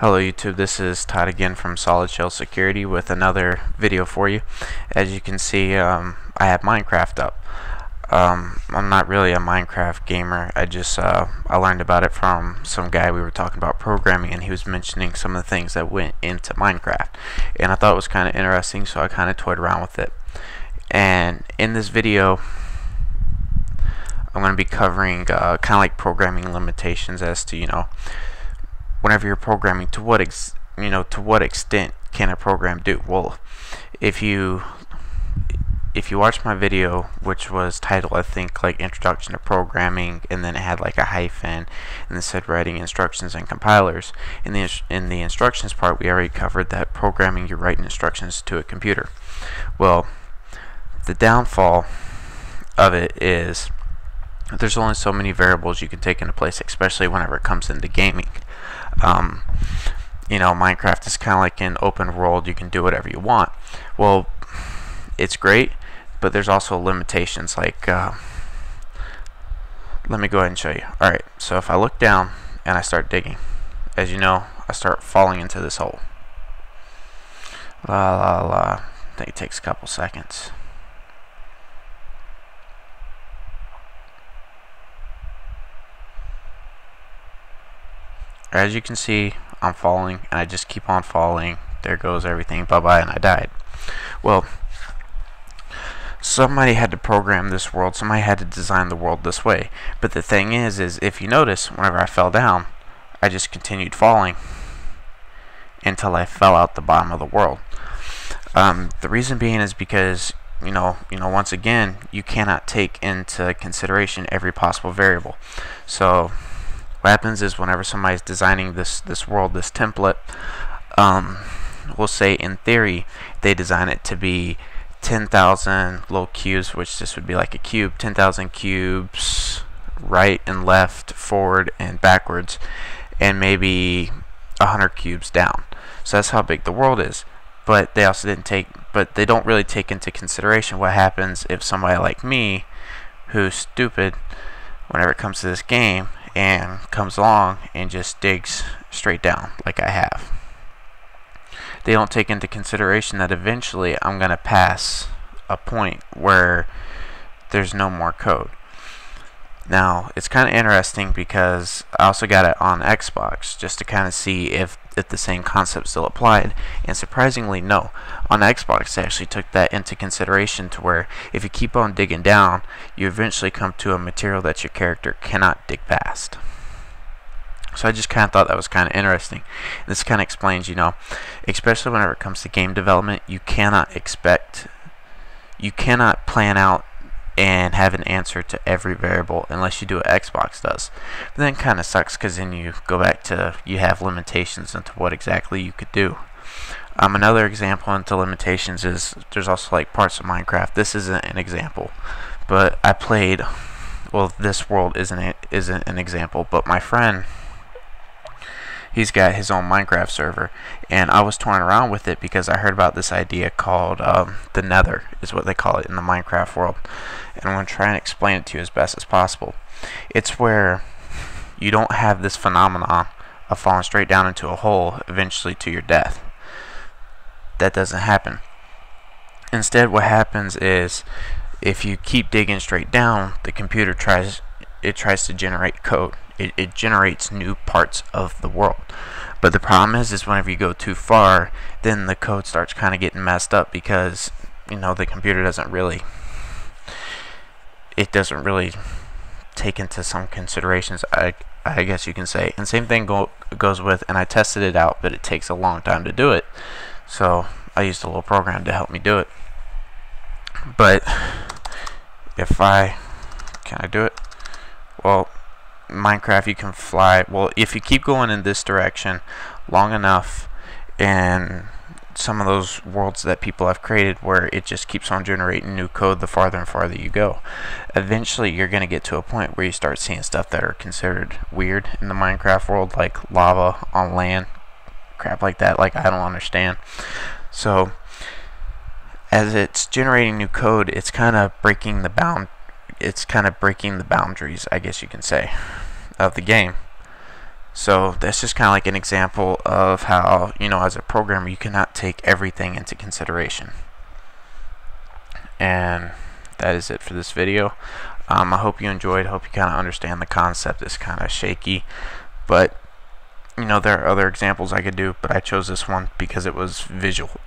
Hello YouTube, this is Todd again from Solid Shell Security with another video for you. As you can see, I have Minecraft up. I'm not really a Minecraft gamer. I learned about it from some guy we were talking about programming, and he was mentioning some of the things that went into Minecraft. And I thought it was kind of interesting, so I kind of toyed around with it. And in this video, I'm going to be covering kind of like programming limitations as to, whenever you're programming, to what extent can a program do? Well, if you watch my video, which was titled, I think, like Introduction to Programming, and then it had like a hyphen, and it said writing instructions and compilers. In the instructions part, we already covered that programming, you're writing instructions to a computer. Well, the downfall of it is there's only so many variables you can take into place, especially whenever it comes into gaming. Minecraft is kind of like an open world. You can do whatever you want. Well, it's great, but there's also limitations. Like, let me go ahead and show you. Alright, so if I look down and I start digging, as you know, I start falling into this hole. I think it takes a couple seconds. As you can see, I'm falling, and I just keep on falling. There goes everything, bye-bye, and I died. Well, somebody had to program this world. Somebody had to design the world this way. But the thing is if you notice, whenever I fell down, I just continued falling until I fell out the bottom of the world. The reason being is because once again, you cannot take into consideration every possible variable. So what happens is whenever somebody's designing this world, this template, we'll say in theory they design it to be 10,000 little cubes, which this would be like a cube, 10,000 cubes right and left, forward and backwards, and maybe 100 cubes down. So that's how big the world is. But they don't really take into consideration what happens if somebody like me, who's stupid whenever it comes to this game, and comes along and just digs straight down like I have. They don't take into consideration that eventually I'm going to pass a point where there's no more code. Now, it's kind of interesting because I also got it on Xbox just to kind of see if the same concept still applied, and surprisingly no. On Xbox, they actually took that into consideration to where if you keep on digging down, you eventually come to a material that your character cannot dig past. So I just kind of thought that was kind of interesting. This kind of explains, especially whenever it comes to game development, you cannot plan out and have an answer to every variable unless you do what Xbox does. But then it kind of sucks because then you go back to, you have limitations into what exactly you could do. Another example into limitations is there's also like parts of Minecraft. This isn't an example, but I played, well, this world isn't an example, but my friend, he's got his own Minecraft server, and I was toying around with it because I heard about this idea called the Nether, is what they call it in the Minecraft world. And I'm going to try and explain it to you as best as possible. It's where you don't have this phenomenon of falling straight down into a hole eventually to your death. That doesn't happen. Instead, what happens is if you keep digging straight down, the computer tries to generate code. It generates new parts of the world. But the problem is whenever you go too far, then the code starts kind of getting messed up because the computer doesn't really take into some considerations, I guess you can say. And same thing goes with, and I tested it out, but it takes a long time to do it. So I used a little program to help me do it. But can I do it? Well, Minecraft, you can fly. Well, if you keep going in this direction long enough, and some of those worlds that people have created where it just keeps on generating new code the farther and farther you go, eventually you're going to get to a point where you start seeing stuff that are considered weird in the Minecraft world, like lava on land, crap like that, like I don't understand. So as it's generating new code, it's kind of breaking the boundaries, I guess you can say, of the game. So that's just kind of like an example of how, as a programmer, you cannot take everything into consideration. And that is it for this video. I hope you enjoyed. Hope you kind of understand the concept. It's kind of shaky, but there are other examples I could do, but I chose this one because it was visual.